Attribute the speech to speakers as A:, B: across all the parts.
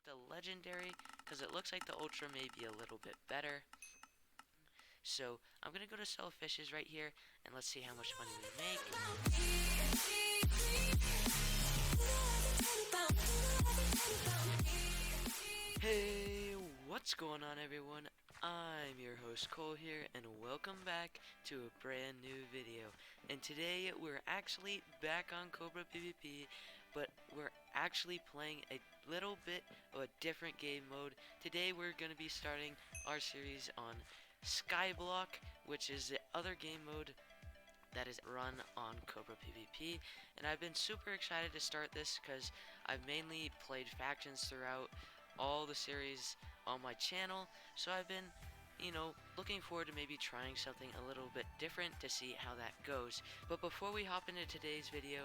A: the legendary because it looks like the ultra may be a little bit better. So I'm gonna go to sell fishes right here and let's see how much money we make. Hey, what's going on everyone? I'm your host Cole here and welcome back to a brand new video. And today we're actually back on CobraPvP, but we're actually playing a little bit of a different game mode. Today we're going to be starting our series on Skyblock, which is the other game mode that is run on CobraPvP, and I've been super excited to start this because I've mainly played factions throughout all the series on my channel, so I've been, looking forward to maybe trying something a little bit different to see how that goes. But before we hop into today's video,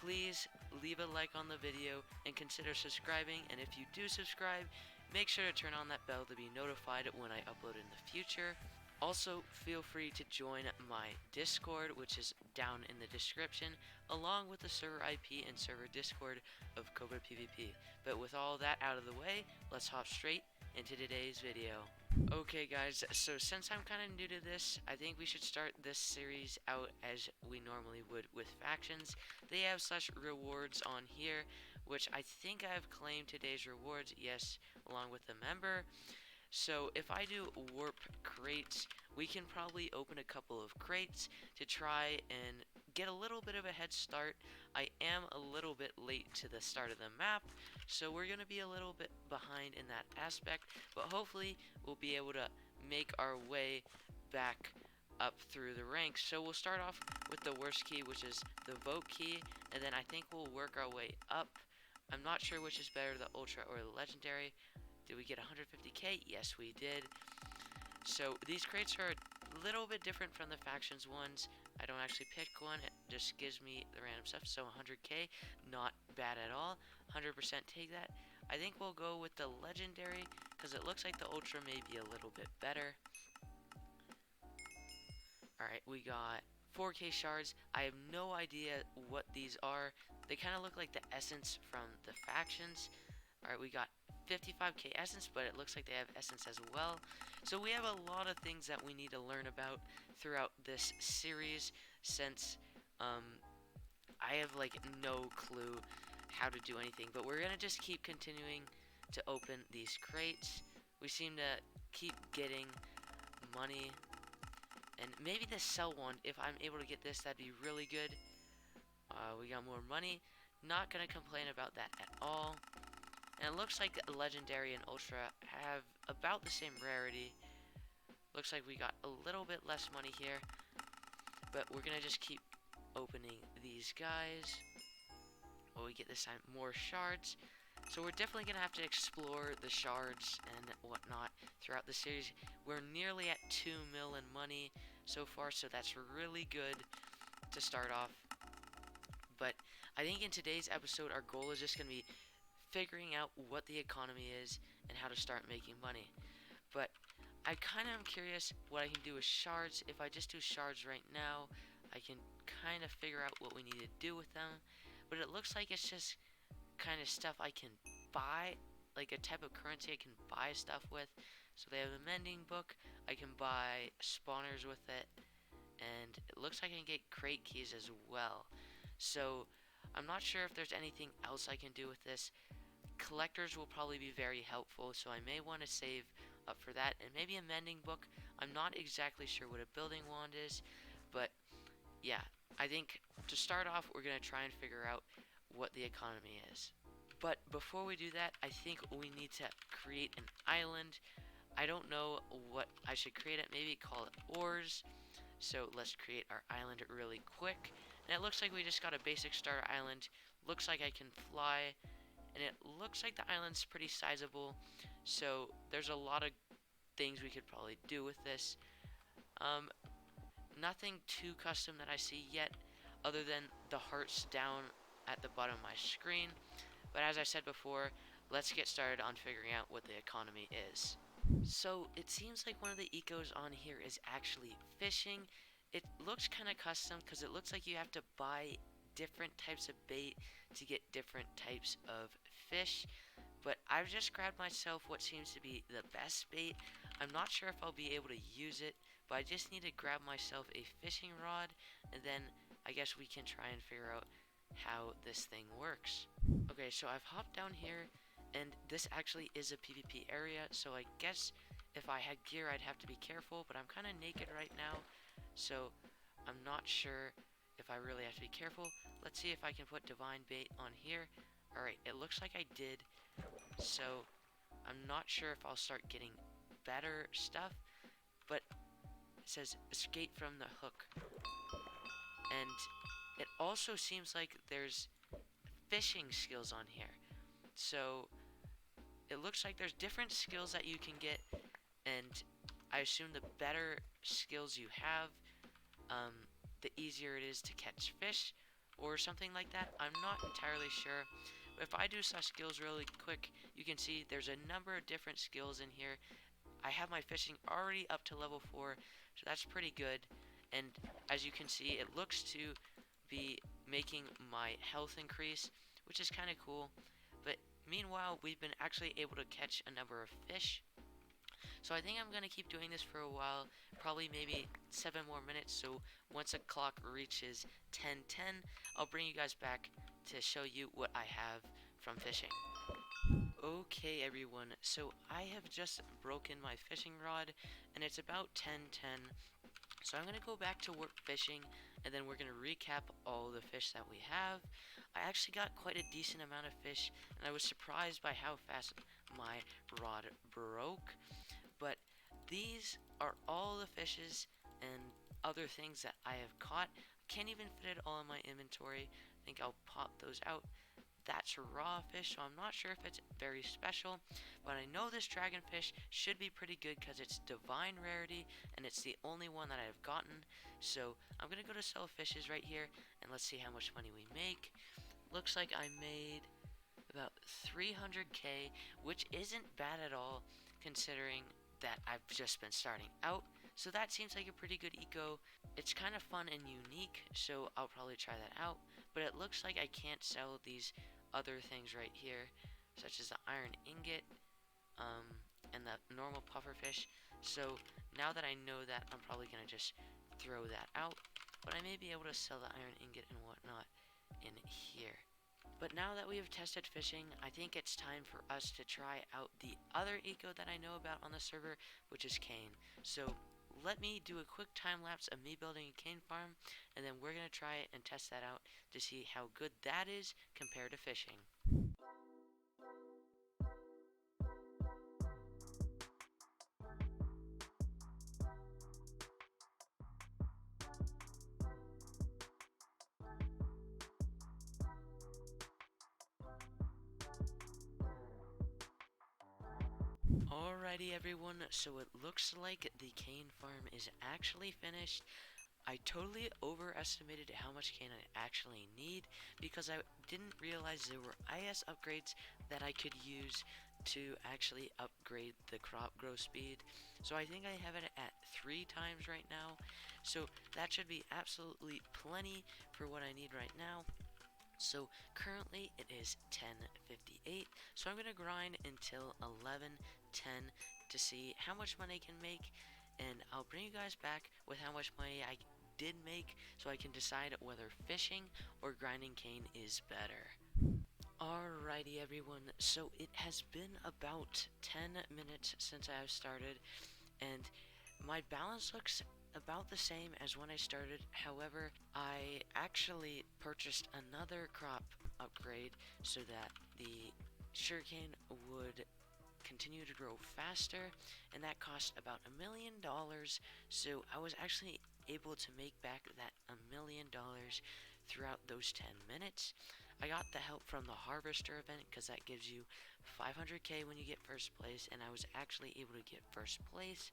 A: please leave a like on the video and consider subscribing, and if you do subscribe, make sure to turn on that bell to be notified when I upload in the future. Also, feel free to join my Discord, which is down in the description, along with the server IP and server Discord of CobraPvP. But with all that out of the way, let's hop straight into today's video. Okay guys, so since I'm kind of new to this, I think we should start this series out as we normally would with factions. They have such rewards on here, which I think I've claimed today's rewards, yes, along with the member. So if I do warp crates, we can probably open a couple of crates to try and get a little bit of a head start. I am a little bit late to the start of the map, so we're going to be a little bit behind in that aspect, but hopefully we'll be able to make our way back up through the ranks. So we'll start off with the worst key, which is the vote key, and then I think we'll work our way up. I'm not sure which is better, the ultra or the legendary. Did we get 150k? Yes, we did. So these crates are a little bit different from the factions ones. I don't actually pick one, it just gives me the random stuff. So 100k, not bad at all. 100% take that. I think we'll go with the legendary because it looks like the ultra may be a little bit better. Alright, we got 4k shards. I have no idea what these are. They kind of look like the essence from the factions. Alright, we got 55k essence, but it looks like they have essence as well. So we have a lot of things that we need to learn about throughout this series, since I have like no clue how to do anything. But we're gonna just keep continuing to open these crates. We seem to keep getting money, and maybe the sell one, if I'm able to get this, that'd be really good. We got more money. Not gonna complain about that at all. And it looks like legendary and ultra have about the same rarity. Looks like we got a little bit less money here, but we're gonna just keep opening these guys. What we get this time, more shards. So we're definitely gonna have to explore the shards and whatnot throughout the series. We're nearly at 2 mil in money so far, so that's really good to start off. But I think in today's episode, our goal is just gonna be figuring out what the economy is and how to start making money. But I kind of am curious what I can do with shards. If I just do shards right now, I can kind of figure out what we need to do with them. But it looks like it's just kind of stuff I can buy, like a type of currency I can buy stuff with. So they have a mending book. I can buy spawners with it, and it looks like I can get crate keys as well. So I'm not sure if there's anything else I can do with this. Collectors will probably be very helpful, so I may want to save up for that, and maybe a mending book. I'm not exactly sure what a building wand is, but yeah, I think to start off we're going to try and figure out what the economy is. But before we do that, I think we need to create an island. I don't know what I should create it, maybe call it ores. So let's create our island really quick. And it looks like we just got a basic starter island. Looks like I can fly, and it looks like the island's pretty sizable, so there's a lot of things we could probably do with this. Nothing too custom that I see yet, other than the hearts down at the bottom of my screen. But as I said before, let's get started on figuring out what the economy is. So it seems like one of the ecos on here is actually fishing. It looks kind of custom because it looks like you have to buy different types of bait to get different types of fish. But I've just grabbed myself what seems to be the best bait. I'm not sure if I'll be able to use it, but I just need to grab myself a fishing rod, and then I guess we can try and figure out how this thing works. Okay, so I've hopped down here, and this actually is a PvP area, so I guess if I had gear I'd have to be careful, but I'm kind of naked right now, so I'm not sure if I really have to be careful. Let's see if I can put divine bait on here. Alright, it looks like I did, so I'm not sure if I'll start getting better stuff, but it says escape from the hook. And it also seems like there's fishing skills on here. So it looks like there's different skills that you can get, and I assume the better skills you have, the easier it is to catch fish or something like that. I'm not entirely sure. But if I do some skills really quick, you can see there's a number of different skills in here. I have my fishing already up to level 4, so that's pretty good. And as you can see, it looks to be making my health increase, which is kind of cool. But meanwhile, we've been actually able to catch a number of fish. So I think I'm going to keep doing this for a while, probably maybe 7 more minutes. So once the clock reaches 10:10, I'll bring you guys back to show you what I have from fishing. Okay everyone, so I have just broken my fishing rod, and it's about 10:10. So I'm going to go back to work fishing, and then we're going to recap all the fish that we have. I actually got quite a decent amount of fish, and I was surprised by how fast my rod broke. But these are all the fishes and other things that I have caught. Can't even fit it all in my inventory. I think I'll pop those out. That's raw fish, so I'm not sure if it's very special, but I know this dragonfish should be pretty good because it's divine rarity, and it's the only one that I've gotten. So I'm gonna go to sell fishes right here, and let's see how much money we make. Looks like I made about 300k, which isn't bad at all considering that I've just been starting out. So that seems like a pretty good eco. It's kind of fun and unique, so I'll probably try that out. But it looks like I can't sell these other things right here, such as the iron ingot, and the normal pufferfish. So now that I know that, I'm probably gonna just throw that out. But I may be able to sell the iron ingot and whatnot in here. But now that we have tested fishing, I think it's time for us to try out the other eco that I know about on the server, which is cane. So let me do a quick time lapse of me building a cane farm, and then we're going to try it and test that out to see how good that is compared to fishing. Alrighty everyone, so it looks like the cane farm is actually finished. I totally overestimated how much cane I actually need because I didn't realize there were IS upgrades that I could use to actually upgrade the crop growth speed. So I think I have it at 3 times right now. So that should be absolutely plenty for what I need right now. So currently it is 10:58, so I'm going to grind until 11:10 to see how much money I can make, and I'll bring you guys back with how much money I did make so I can decide whether fishing or grinding cane is better. Alrighty everyone, so it has been about 10 minutes since I have started, and my balance looks about the same as when I started. However, I actually purchased another crop upgrade so that the sugarcane would continue to grow faster, and that cost about $1 million. So I was actually able to make back that $1 million throughout those 10 minutes. I got the help from the harvester event because that gives you 500k when you get first place, and I was actually able to get first place.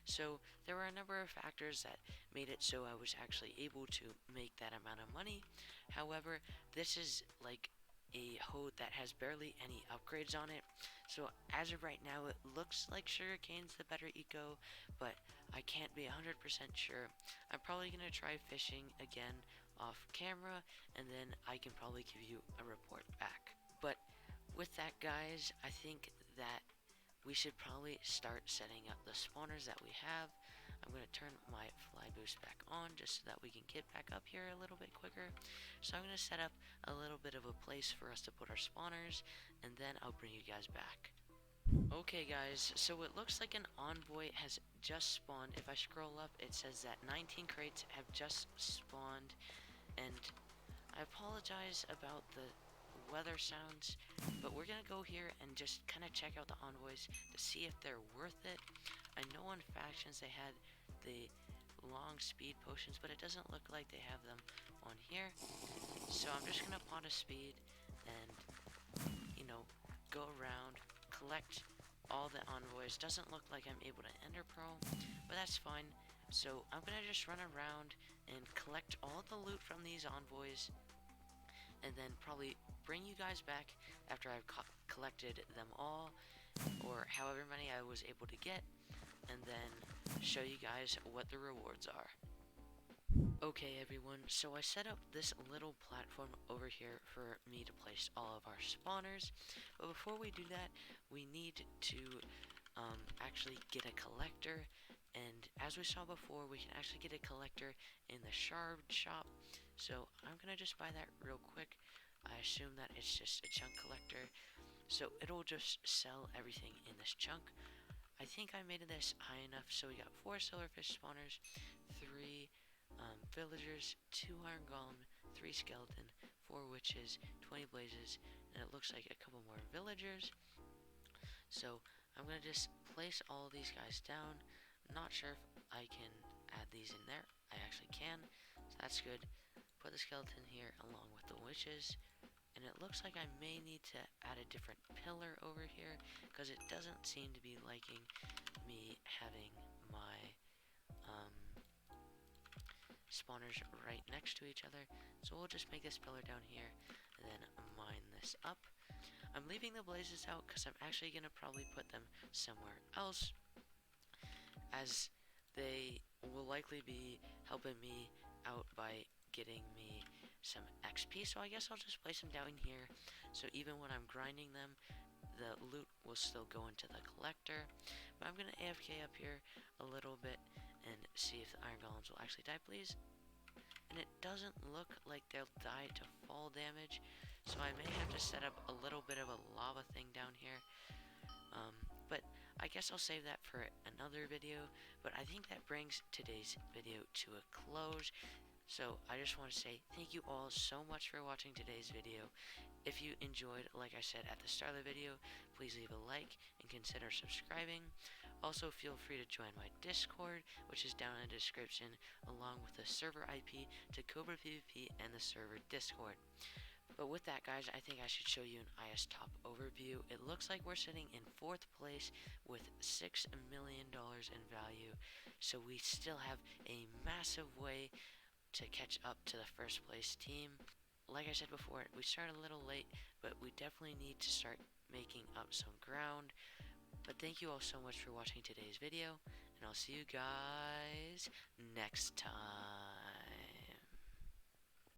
A: So there were a number of factors that made it so I was actually able to make that amount of money. However, this is like a hoe that has barely any upgrades on it. So as of right now, it looks like sugarcane's the better eco, but I can't be 100% sure. I'm probably going to try fishing again off camera, and then I can probably give you a report back. But with that, guys, I think that we should probably start setting up the spawners that we have. I'm going to turn my fly boost back on just so that we can get back up here a little bit quicker. So I'm going to set up a little bit of a place for us to put our spawners, and then I'll bring you guys back. Okay, guys, so it looks like an envoy has just spawned. If I scroll up, it says that 19 crates have just spawned, and I apologize about the weather sounds, but we're gonna go here and just kind of check out the envoys to see if they're worth it. I know on factions they had the long speed potions, but it doesn't look like they have them on here. So I'm just gonna pot a speed and, you know, go around, collect all the envoys. Doesn't look like I'm able to ender pearl, but that's fine. So I'm gonna just run around and collect all the loot from these envoys, and then probably bring you guys back after I've collected them all, or however many I was able to get, and then show you guys what the rewards are. Okay, everyone, so I set up this little platform over here for me to place all of our spawners, but before we do that, we need to actually get a collector, and as we saw before, we can actually get a collector in the shard shop, so I'm gonna just buy that real quick. I assume that it's just a chunk collector, so it'll just sell everything in this chunk. I think I made this high enough, so we got 4 silverfish spawners, 3 villagers, 2 iron golem, 3 skeleton, 4 witches, 20 blazes, and it looks like a couple more villagers. So I'm gonna just place all of these guys down. I'm not sure if I can add these in there. I actually can, so that's good. Put the skeleton here along with the witches. And it looks like I may need to add a different pillar over here, because it doesn't seem to be liking me having my spawners right next to each other. So we'll just make this pillar down here, and then mine this up. I'm leaving the blazes out because I'm actually going to probably put them somewhere else, as they will likely be helping me out by getting me some XP, so I guess I'll just place them down here, so even when I'm grinding them, the loot will still go into the collector. But I'm gonna AFK up here a little bit and see if the iron golems will actually die, please. And it doesn't look like they'll die to fall damage, so I may have to set up a little bit of a lava thing down here. But I guess I'll save that for another video. But I think that brings today's video to a close. So I just want to say thank you all so much for watching today's video. If you enjoyed, like I said at the start of the video, please leave a like and consider subscribing. Also, feel free to join my Discord, which is down in the description, along with the server IP to CobraPvP and the server Discord. But with that, guys, I think I should show you an istop overview. It looks like we're sitting in 4th place with $6 million in value. So we still have a massive way to catch up to the 1st place team. Like I said before, we started a little late, but we definitely need to start making up some ground. But thank you all so much for watching today's video, and I'll see you guys next time.